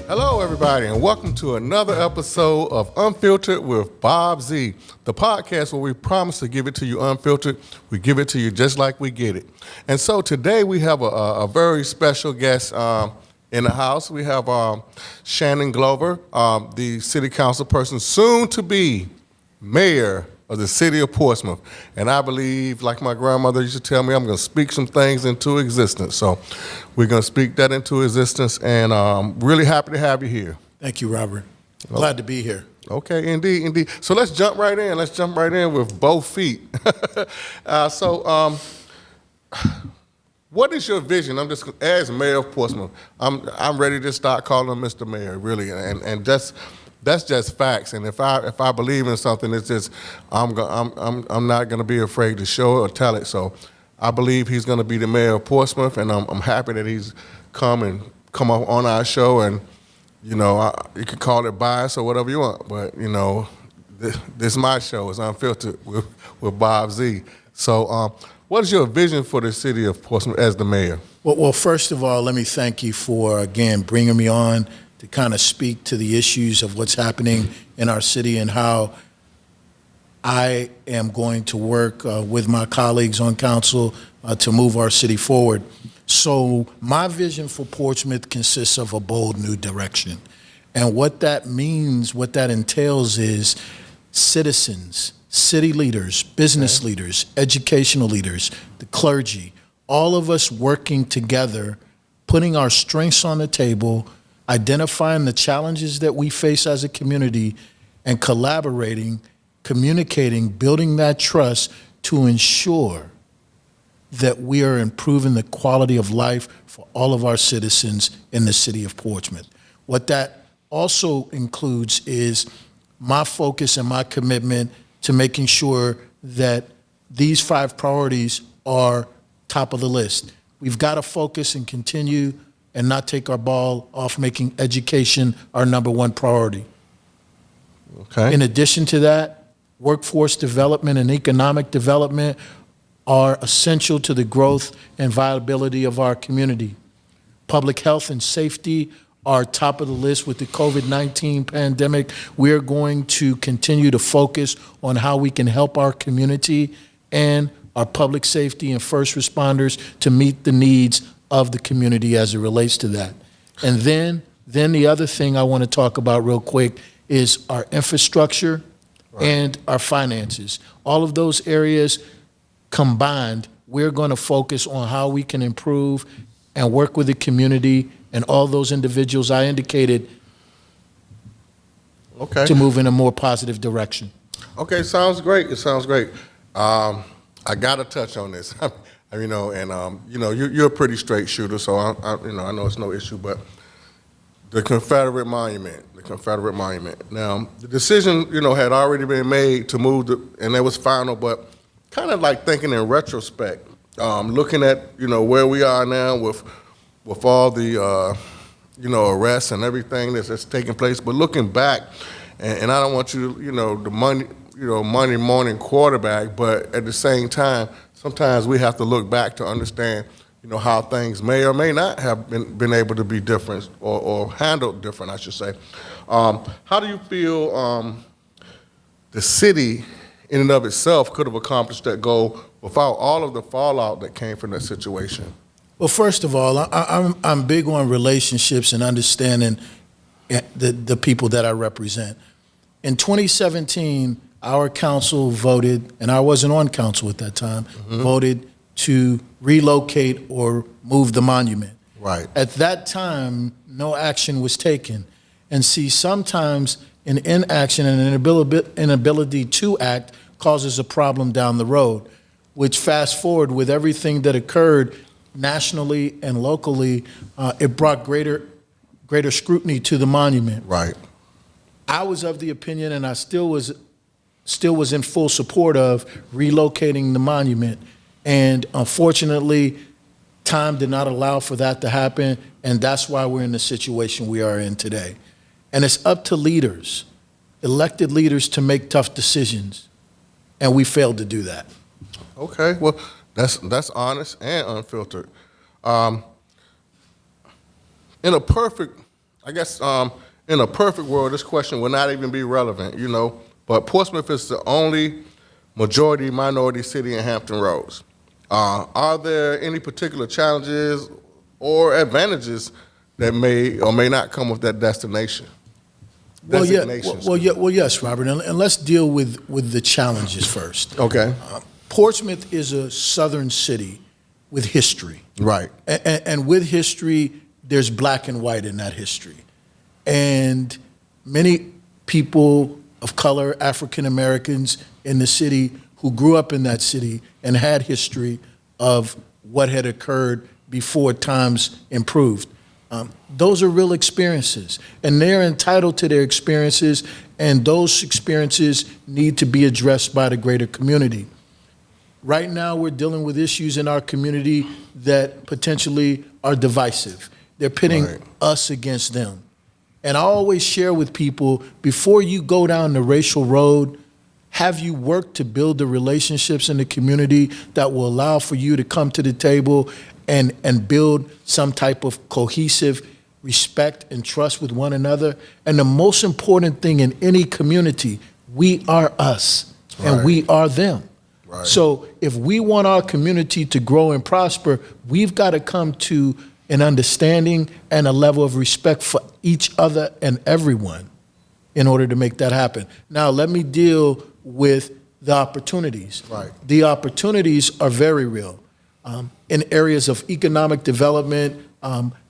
Hello, everybody, and welcome to another episode of Unfiltered with Bob Z, the podcast where we promise to give it to you unfiltered. We give it to you just like we get it. And so today we have a very special guest in the house. We have Shannon Glover, the city council person, soon to be mayor of the city of Portsmouth. And I believe, like my grandmother used to tell me, I'm going to speak some things into existence. So we're going to speak that into existence, and really happy to have you here. Thank you, Robert. Glad to be here. Okay, indeed. So let's jump right in. Let's jump right in with both feet. What is your vision? I'm just, as mayor of Portsmouth, I'm ready to start calling him Mr. Mayor, really, and that's just facts. And if I believe in something, it's just I'm not going to be afraid to show it or tell it. So I believe he's going to be the mayor of Portsmouth, and I'm happy that he's come up on our show. And you know, you can call it bias or whatever you want, but you know, this is my show. It's Unfiltered with Bob Z. So what is your vision for the city of Portsmouth as the mayor? Well, first of all, let me thank you for, again, bringing me on to kind of speak to the issues of what's happening in our city and how I am going to work with my colleagues on council to move our city forward. So my vision for Portsmouth consists of a bold new direction. And what that means, what that entails is citizens, city leaders, business leaders, educational leaders, the clergy, all of us working together, putting our strengths on the table, identifying the challenges that we face as a community, and collaborating, communicating, building that trust to ensure that we are improving the quality of life for all of our citizens in the city of Portsmouth. What that also includes is my focus and my commitment to making sure that these 5 priorities are top of the list. We've got to focus and continue and not take our ball off making education our #1 priority. Okay. In addition to that, workforce development and economic development are essential to the growth and viability of our community. Public health and safety are top of the list with the COVID-19 pandemic. We're going to continue to focus on how we can help our community and our public safety and first responders to meet the needs of the community as it relates to that. And then the other thing I want to talk about real quick is our infrastructure and our finances. All of those areas combined, we're going to focus on how we can improve and work with the community and all those individuals I indicated to move in a more positive direction. Okay, sounds great. It sounds great. I got to touch on this. You know, and you know, you're a pretty straight shooter, so I know it's no issue. But the Confederate Monument. Now, the decision, you know, had already been made to move, and it was final. But kind of like thinking in retrospect, looking at, you know, where we are now with all the you know, arrests and everything that's taking place. But looking back, and I don't want you to, you know, the Monday morning quarterback, but at the same time, sometimes we have to look back to understand, you know, how things may or may not have been able to be different or handled different, I should say. How do you feel the city in and of itself could have accomplished that goal without all of the fallout that came from that situation? Well, first of all, I'm big on relationships and understanding the people that I represent. In 2017, our council voted, and I wasn't on council at that time, voted to relocate or move the monument. Right. At that time, no action was taken. And see, sometimes an inaction and an inability to act causes a problem down the road, which fast forward with everything that occurred nationally and locally, it brought greater scrutiny to the monument. Right. I was of the opinion, and I still was in full support of relocating the monument. And unfortunately, time did not allow for that to happen, and that's why we're in the situation we are in today. And it's up to leaders, elected leaders, to make tough decisions, and we failed to do that. Okay, well, that's honest and unfiltered. In a perfect I guess in a perfect world, this question would not even be relevant, you know, but Portsmouth is the only majority minority city in Hampton Roads. Are there any particular challenges or advantages that may or may not come with that destination? Well, yeah, Designation, well, yes, Robert, and let's deal with the challenges first. Okay. Portsmouth is a southern city with history. Right. And with history, there's black and white in that history. And many people of color, African Americans in the city who grew up in that city and had history of what had occurred before times improved. Those are real experiences, and they're entitled to their experiences, and those experiences need to be addressed by the greater community. Right now, we're dealing with issues in our community that potentially are divisive. They're pitting us against them. And I always share with people, before you go down the racial road, have you worked to build the relationships in the community that will allow for you to come to the table and build some type of cohesive respect and trust with one another? And the most important thing in any community, we are us and we are them. Right. So if we want our community to grow and prosper, we've got to come to an understanding and a level of respect for each other and everyone in order to make that happen. Now, let me deal with the opportunities. Right. The opportunities are very real. In areas of economic development,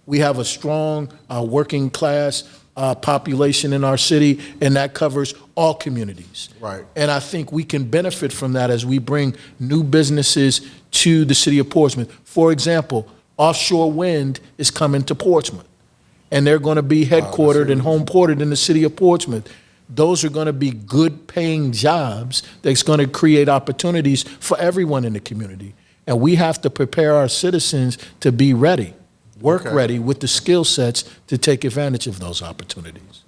we have a strong working class population in our city, and that covers all communities. Right. And I think we can benefit from that as we bring new businesses to the city of Portsmouth. For example, offshore wind is coming to Portsmouth, and they're going to be headquartered and homeported in the city of Portsmouth. Those are going to be good paying jobs that's going to create opportunities for everyone in the community. And we have to prepare our citizens to be ready, work ready with the skill sets to take advantage of those opportunities.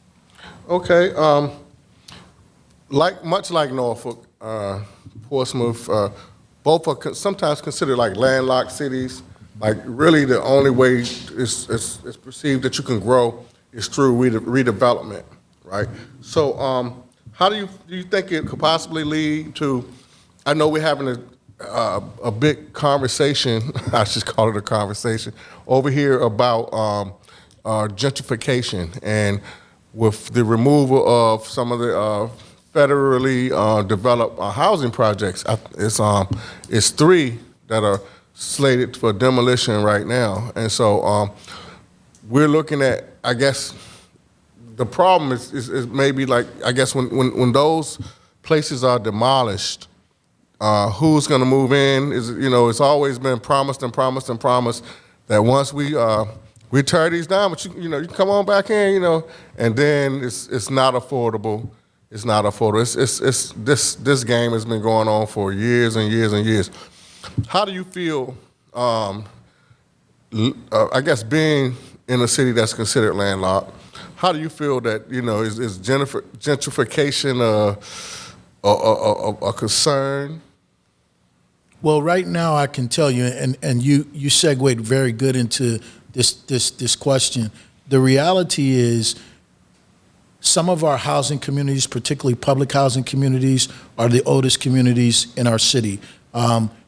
Okay. Much like Norfolk, Portsmouth, both are sometimes considered like landlocked cities. Like really the only way it's perceived that you can grow is through redevelopment, right? So how do you think it could possibly lead to, I know we're having a big conversation, I should call it a conversation, over here about gentrification, and with the removal of some of the federally developed housing projects. It's 3 that are slated for demolition right now. And so we're looking at, I guess, the problem is maybe like, I guess when those places are demolished, who's going to move in? It's always been promised and promised and promised that once we tear these down, but you can come on back in, and then it's not affordable. It's not affordable. This game has been going on for years and years and years. How do you feel? I guess being in a city that's considered landlocked, how do you feel that is gentrification a concern? Well, right now I can tell you, and you segued very good into this question. The reality is, some of our housing communities, particularly public housing communities, are the oldest communities in our city.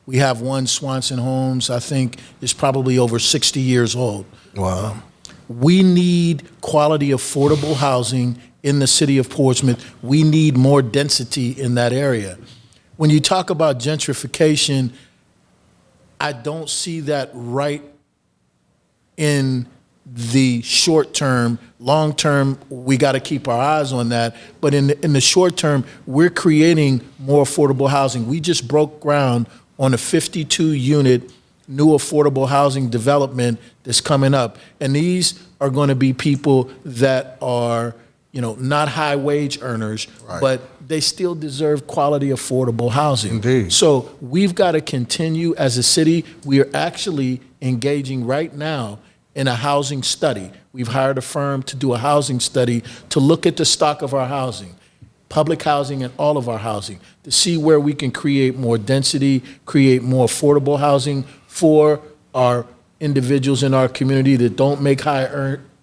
We have one, Swanson Homes, I think is probably over 60 years old. Wow. We need quality, affordable housing in the city of Portsmouth. We need more density in that area. When you talk about gentrification, I don't see that right in the short term. Long term, we got to keep our eyes on that. But in the short term, we're creating more affordable housing. We just broke ground on a 52-unit new affordable housing development that's coming up. And these are going to be people that are, not high wage earners, but they still deserve quality, affordable housing. Indeed. So we've got to continue as a city. We are actually engaging right now in a housing study. We've hired a firm to do a housing study to look at the stock of our housing, public housing and all of our housing, to see where we can create more density, create more affordable housing for our individuals in our community that don't make high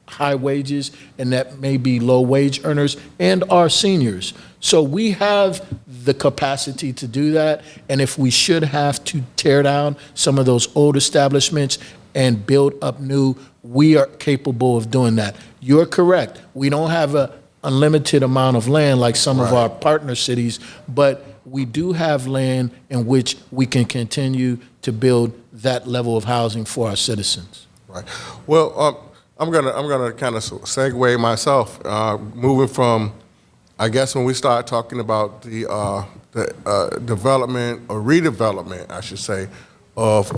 high wages and that may be low wage earners and our seniors. So we have the capacity to do that. And if we should have to tear down some of those old establishments and build up new, we are capable of doing that. You're correct. We don't have an unlimited amount of land like some of our partner cities, but we do have land in which we can continue to build that level of housing for our citizens. Right. Well, I'm gonna kind of segue myself, moving from, I guess, when we start talking about the development or redevelopment, I should say, of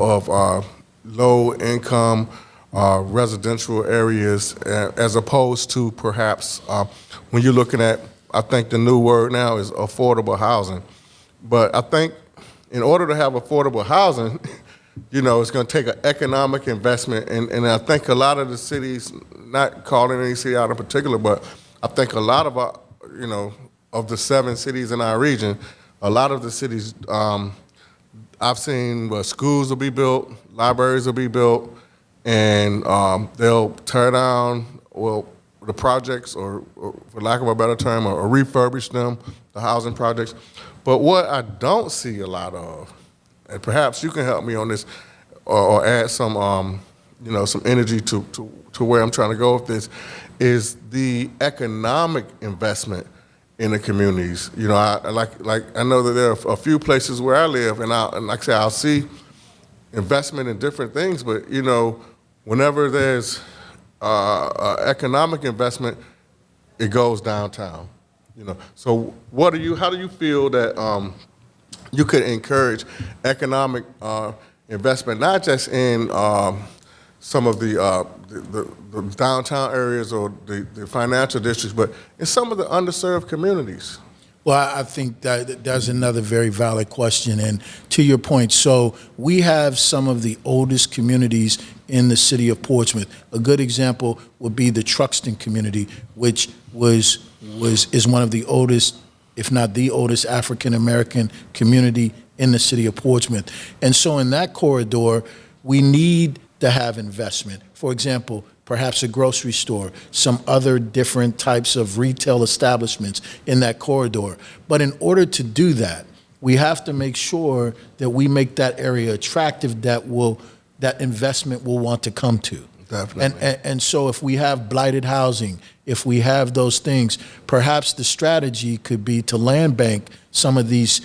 low income residential areas, as opposed to perhaps when you're looking at, I think the new word now is affordable housing. But I think in order to have affordable housing, you know, it's going to take an economic investment, and I think a lot of the cities, not calling any city out in particular, but I think a lot of our, you know, of the 7 cities in our region, a lot of the cities, I've seen where schools will be built, libraries will be built, and they'll tear down, well, the projects, or for lack of a better term, or refurbish them, the housing projects. But what I don't see a lot of, and perhaps you can help me on this, or add some, you know, some energy to where I'm trying to go with this, is the economic investment in the communities. You know, I know that there are a few places where I live, and like I say, I'll see investment in different things, but you know, whenever there's economic investment, it goes downtown. You know, so how do you feel that you could encourage economic investment, not just in some of the downtown areas or the financial districts, but in some of the underserved communities? Well, I think that's another very valid question. And to your point, so we have some of the oldest communities in the city of Portsmouth. A good example would be the Truxton community, which is one of the oldest, if not the oldest, African-American community in the city of Portsmouth. And so in that corridor, we need to have investment. For example, perhaps a grocery store, some other different types of retail establishments in that corridor. But in order to do that, we have to make sure that we make that area attractive that investment will want to come to. Definitely. And so if we have blighted housing, if we have those things, perhaps the strategy could be to land bank some of these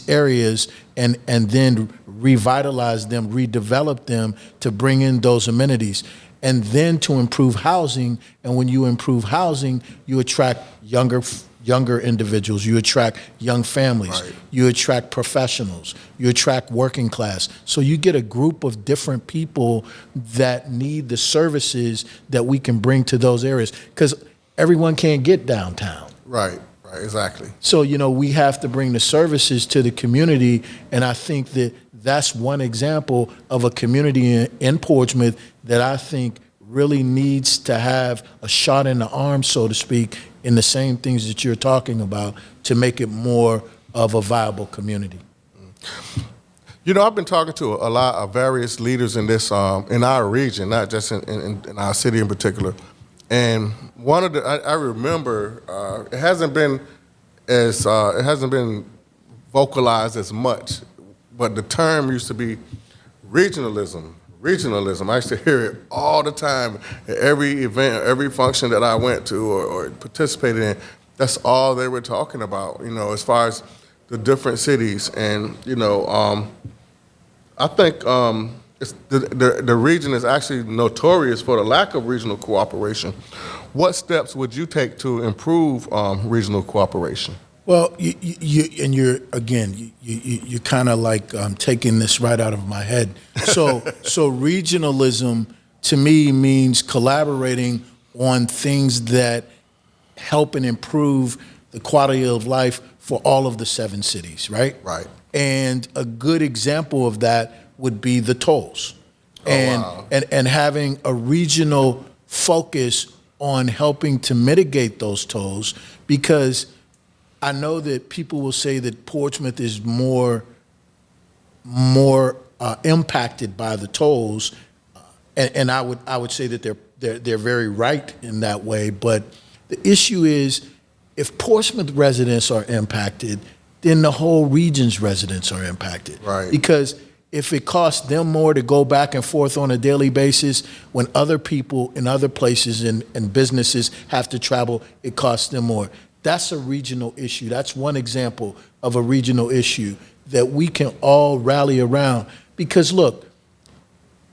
areas and then revitalize them, redevelop them to bring in those amenities. And then to improve housing, and when you improve housing, you attract younger individuals, you attract young families, right. You attract professionals, you attract working class. So you get a group of different people that need the services that we can bring to those areas, because everyone can't get downtown. Right, exactly. So, you know, we have to bring the services to the community, and I think that that's one example of a community in Portsmouth that I think really needs to have a shot in the arm, so to speak, in the same things that you're talking about to make it more of a viable community. You know, I've been talking to a lot of various leaders in this, in our region, not just in our city in particular. And one of I remember, it hasn't been vocalized as much, but the term used to be regionalism. Regionalism. I used to hear it all the time at every event, every function that I went to or participated in. That's all they were talking about, you know, as far as the different cities. And, you know, I think the region is actually notorious for the lack of regional cooperation. What steps would you take to improve regional cooperation? Well, you're kind of like taking this right out of my head. So regionalism to me means collaborating on things that help and improve the quality of life for all of the 7 cities, right? Right. And a good example of that would be the tolls, and having a regional focus on helping to mitigate those tolls, because I know that people will say that Portsmouth is more impacted by the tolls, and I would say that they're very right in that way. But the issue is, if Portsmouth residents are impacted, then the whole region's residents are impacted. Right. Because if it costs them more to go back and forth on a daily basis, when other people in other places and businesses have to travel, it costs them more. That's a regional issue. That's one example of a regional issue that we can all rally around. Because look,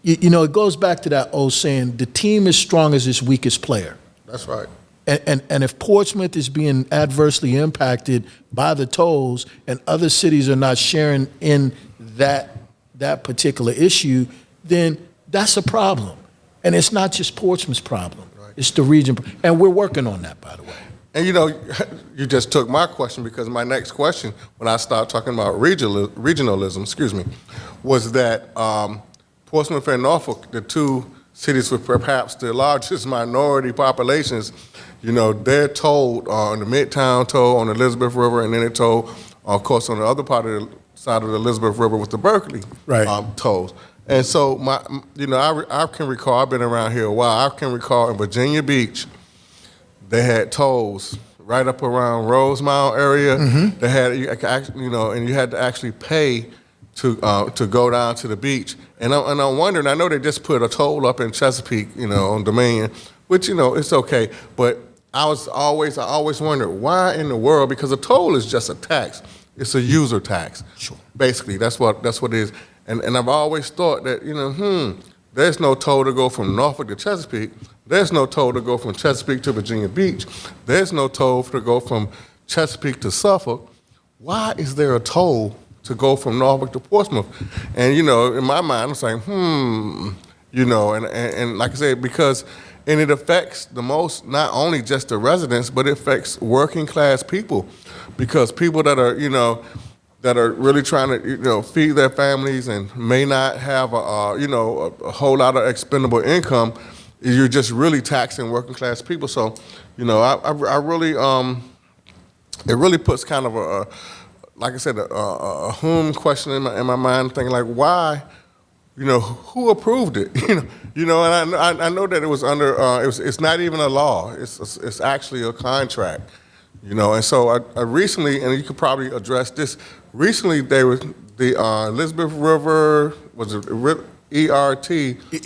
you know, it goes back to that old saying, the team is strong as its weakest player. That's right. And if Portsmouth is being adversely impacted by the tolls and other cities are not sharing in that particular issue, then that's a problem. And it's not just Portsmouth's problem. Right. It's the region. And we're working on that, by the way. And you know, you just took my question, because my next question, when I start talking about regionalism, was that Portsmouth and Norfolk, the two cities with perhaps the largest minority populations, you know, they're tolled on the Midtown Toll, on the Elizabeth River, and then they're tolled, of course, on the other part of the side of the Elizabeth River with the Berkeley tolls. And so, I can recall, I've been around here a while, I can recall in Virginia Beach, they had tolls right up around Rosemount area. Mm-hmm. They had, and you had to actually pay to go down to the beach. And I'm wondering, I know they just put a toll up in Chesapeake, on Dominion, which, it's okay. But I always wondered, why in the world? Because a toll is just a tax. It's a user tax. Sure. Basically, that's what it is. And I've always thought that, there's no toll to go from Norfolk to Chesapeake. There's no toll to go from Chesapeake to Virginia Beach. There's no toll to go from Chesapeake to Suffolk. Why is there a toll to go from Norfolk to Portsmouth? And, in my mind, I'm saying, and like I said, because, and it affects the most, not only just the residents, but it affects working class people, because people that are, that are really trying to, feed their families and may not have a whole lot of expendable income, you're just really taxing working class people. So, I really, it really puts kind of a like I said, a home question in my mind, thinking like, why, who approved it? And I know that it was under, it's not even a law. It's actually a contract. And so I recently, and you could probably address this, recently the Elizabeth River, was it ERT?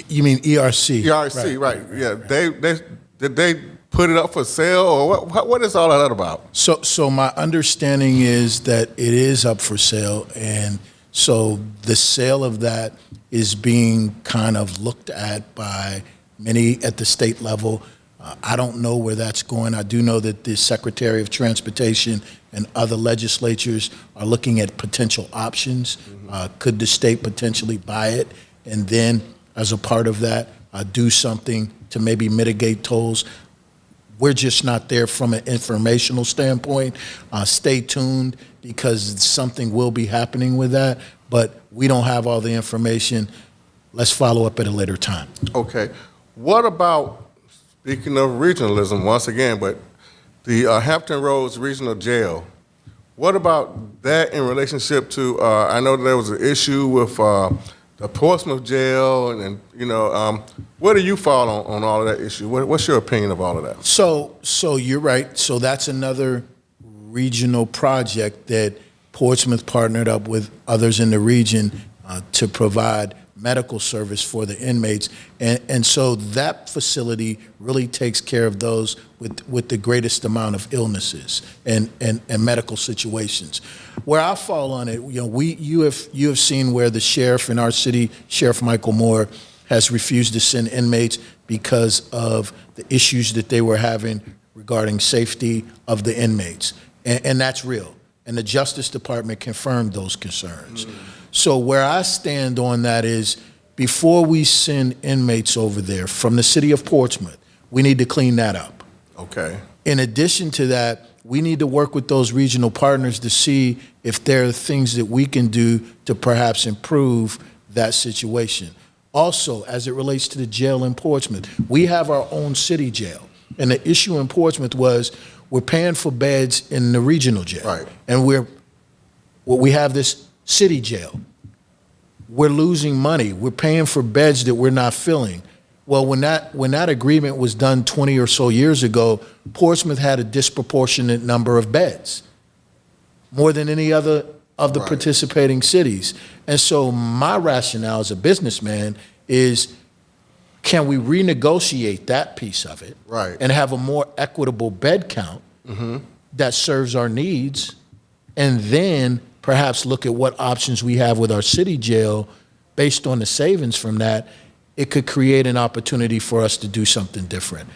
You mean ERC? ERC, right. Yeah, did they put it up for sale, or what is all that about? So my understanding is that it is up for sale, and so the sale of that is being kind of looked at by many at the state level. I don't know where that's going. I do know that the Secretary of Transportation and other legislatures are looking at potential options. Mm-hmm. Could the state potentially buy it, and then as a part of that, do something to maybe mitigate tolls? We're just not there from an informational standpoint. Stay tuned, because something will be happening with that, but we don't have all the information. Let's follow up at a later time. Okay. What about, speaking of regionalism once again, but the Hampton Roads Regional Jail, what about that in relationship to, I know there was an issue with the Portsmouth jail, and where do you fall on all of that issue? What's your opinion of all of that? So you're right. So that's another regional project that Portsmouth partnered up with others in the region to provide medical service for the inmates, and so that facility really takes care of those with the greatest amount of illnesses and medical situations. Where I fall on it, you have seen where the sheriff in our city, Sheriff Michael Moore, has refused to send inmates because of the issues that they were having regarding safety of the inmates, and that's real. And the Justice Department confirmed those concerns. Mm. So where I stand on that is, before we send inmates over there from the city of Portsmouth, we need to clean that up. Okay. In addition to that, we need to work with those regional partners to see if there are things that we can do to perhaps improve that situation. Also, as it relates to the jail in Portsmouth, we have our own city jail. And the issue in Portsmouth was, we're paying for beds in the regional jail. Right. And we have this city jail. We're losing money. We're paying for beds that we're not filling. Well, when that agreement was done 20 or so years ago, Portsmouth had a disproportionate number of beds, more than any other of the Right. participating cities. And so my rationale as a businessman is, can we renegotiate that piece of it, Right. and have a more equitable bed count that serves our needs, and then perhaps look at what options we have with our city jail based on the savings from that. It could create an opportunity for us to do something different.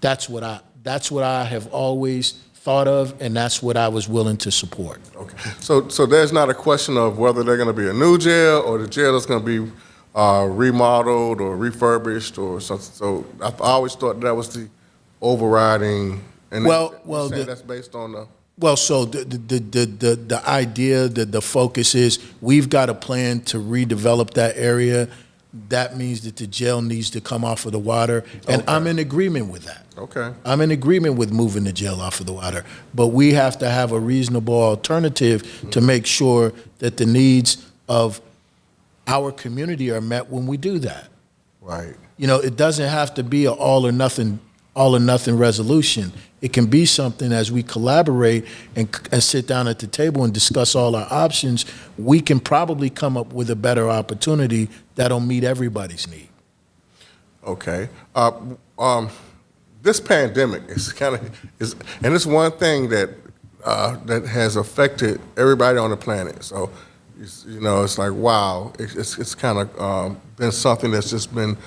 That's what I have always thought of, and that's what I was willing to support. Okay. So there's not a question of whether they're going to be a new jail or the jail is going to be remodeled or refurbished or something. So I always thought that was the overriding. And Well, that's based on the. Well, so the idea, the focus is, we've got a plan to redevelop that area. That means that the jail needs to come off of the water, and Okay. I'm in agreement with that. Okay. I'm in agreement with moving the jail off of the water, but we have to have a reasonable alternative to make sure that the needs of our community are met when we do that. Right. You know, it doesn't have to be an all or nothing resolution. It can be something, as we collaborate and sit down at the table and discuss all our options, we can probably come up with a better opportunity that'll meet everybody's need. Okay. This pandemic is and it's one thing that has affected everybody on the planet. So, it's like, wow, it's kind of been something that's just been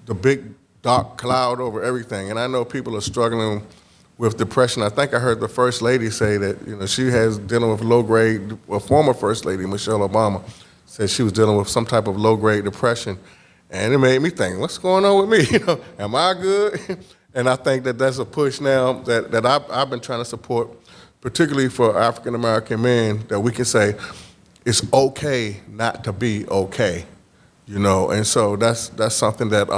the big dark cloud over everything. And I know people are struggling with depression. I think I heard the First Lady say that, she has dealing with low-grade, well, former First Lady, Michelle Obama, said she was dealing with some type of low-grade depression. And it made me think, what's going on with me? Am I good? And I think that that's a push now that I've been trying to support, particularly for African-American men, that we can say, it's okay not to be okay, And so that's something that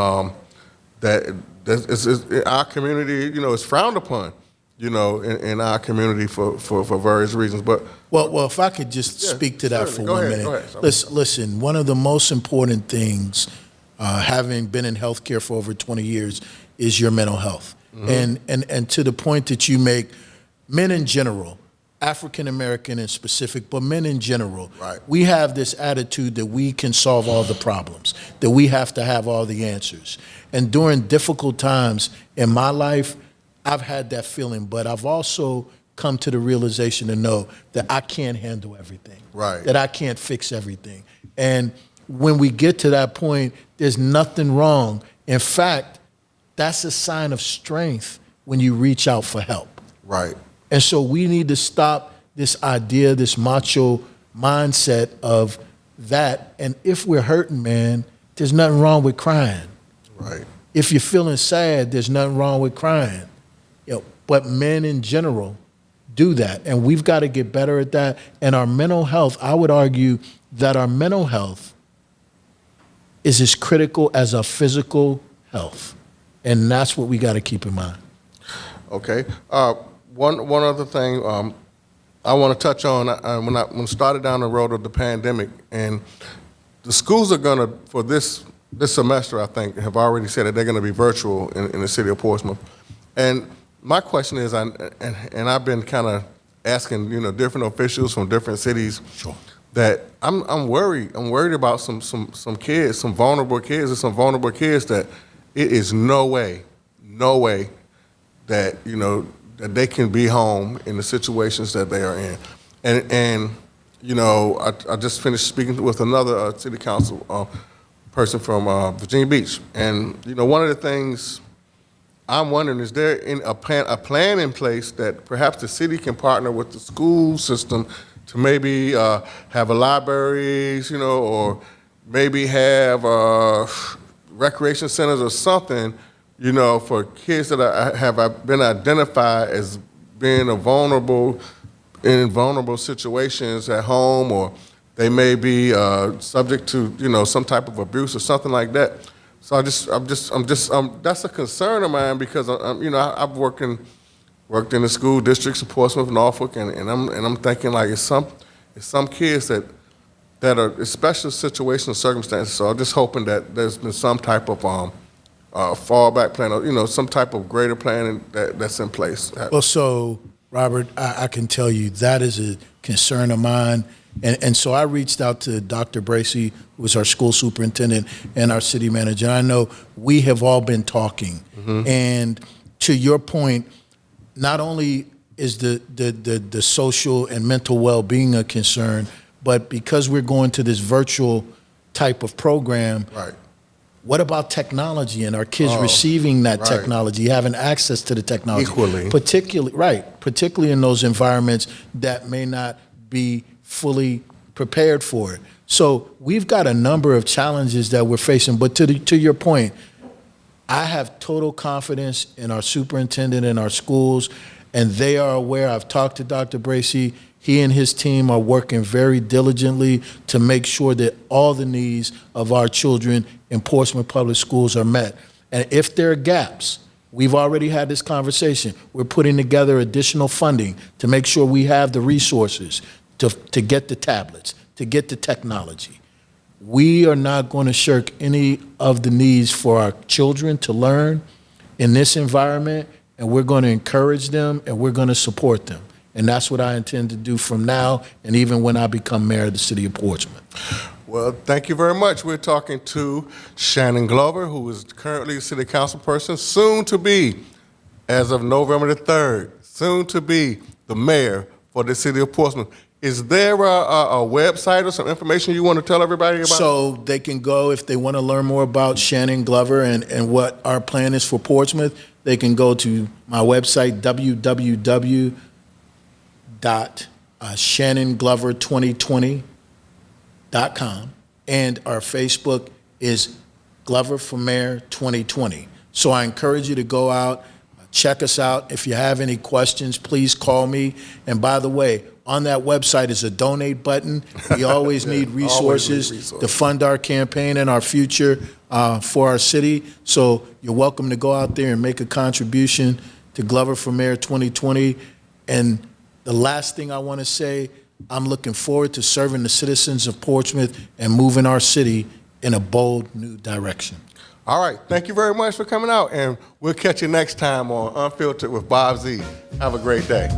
is our community, is frowned upon, in our community for various reasons. But Well, if I could just speak to that for Go 1 ahead, minute. go ahead. Listen, one of the most important things, having been in healthcare for over 20 years, is your mental health. And to the point that you make, men in general, African American in specific, but men in general, Right. we have this attitude that we can solve all the problems, that we have to have all the answers. And during difficult times in my life, I've had that feeling, but I've also come to the realization to know that I can't handle everything, Right. that I can't fix everything. And when we get to that point, there's nothing wrong. In fact, that's a sign of strength when you reach out for help. right. And so we need to stop this idea, this macho mindset of that. And if we're hurting, man, there's nothing wrong with crying. Right. If you're feeling sad, there's nothing wrong with crying. But men in general do that, and we've got to get better at that. And our mental health, I would argue that our mental health is as critical as our physical health, and that's what we got to keep in mind. Okay. One other thing I want to touch on, when I started down the road of the pandemic, and the schools are going to, for this semester, I think, have already said that they're going to be virtual in the city of Portsmouth. And my question is, and I've been kind of asking, different officials from different cities, Sure. that I'm worried. I'm worried about some kids, some vulnerable kids, that it is no way that that they can be home in the situations that they are in. And I just finished speaking with another city council person from Virginia Beach, and one of the things I'm wondering, is there a plan in place that perhaps the city can partner with the school system to maybe have a libraries, or maybe have recreation centers or something, for kids that have been identified as being in vulnerable situations at home, or they may be subject to some type of abuse or something like that. So that's a concern of mine, because I've worked in the school districts of Portsmouth, Norfolk, and I'm thinking, like, it's some kids that are in special situational circumstances. So I'm just hoping that there's been some type of fallback plan, or, you know, some type of greater planning that's in place. Well, so, Robert, I can tell you that is a concern of mine. And so I reached out to Dr. Bracy, who was our school superintendent, and our city manager. I know we have all been talking. And to your point, not only is the social and mental well-being a concern, but because we're going to this virtual type of program, Right. what about technology and our kids receiving that right. technology, having access to the technology? Equally. Particularly in those environments that may not be fully prepared for it. So we've got a number of challenges that we're facing, but to your point, I have total confidence in our superintendent and our schools, and they are aware. I've talked to Dr. Bracy. He and his team are working very diligently to make sure that all the needs of our children in Portsmouth Public Schools are met. And if there are gaps, we've already had this conversation. We're putting together additional funding to make sure we have the resources to get the tablets, to get the technology. We are not going to shirk any of the needs for our children to learn in this environment, and we're going to encourage them and we're going to support them. And that's what I intend to do from now and even when I become mayor of the city of Portsmouth. Well, thank you very much. We're talking to Shannon Glover, who is currently a city council person, soon to be, as of November the 3rd, soon to be the mayor for the city of Portsmouth. Is there a website or some information you want to tell everybody about? So they can go, if they want to learn more about Shannon Glover and what our plan is for Portsmouth, they can go to my website, www.shannonglover2020.com, and our Facebook is Glover for Mayor 2020. So I encourage you to go out, check us out. If you have any questions, please call me. And by the way, on that website is a donate button. We always need resources to fund our campaign and our future for our city. So you're welcome to go out there and make a contribution to Glover for Mayor 2020. And the last thing I want to say, I'm looking forward to serving the citizens of Portsmouth and moving our city in a bold new direction. All right. Thank you very much for coming out, and we'll catch you next time on Unfiltered with Bob Z. Have a great day.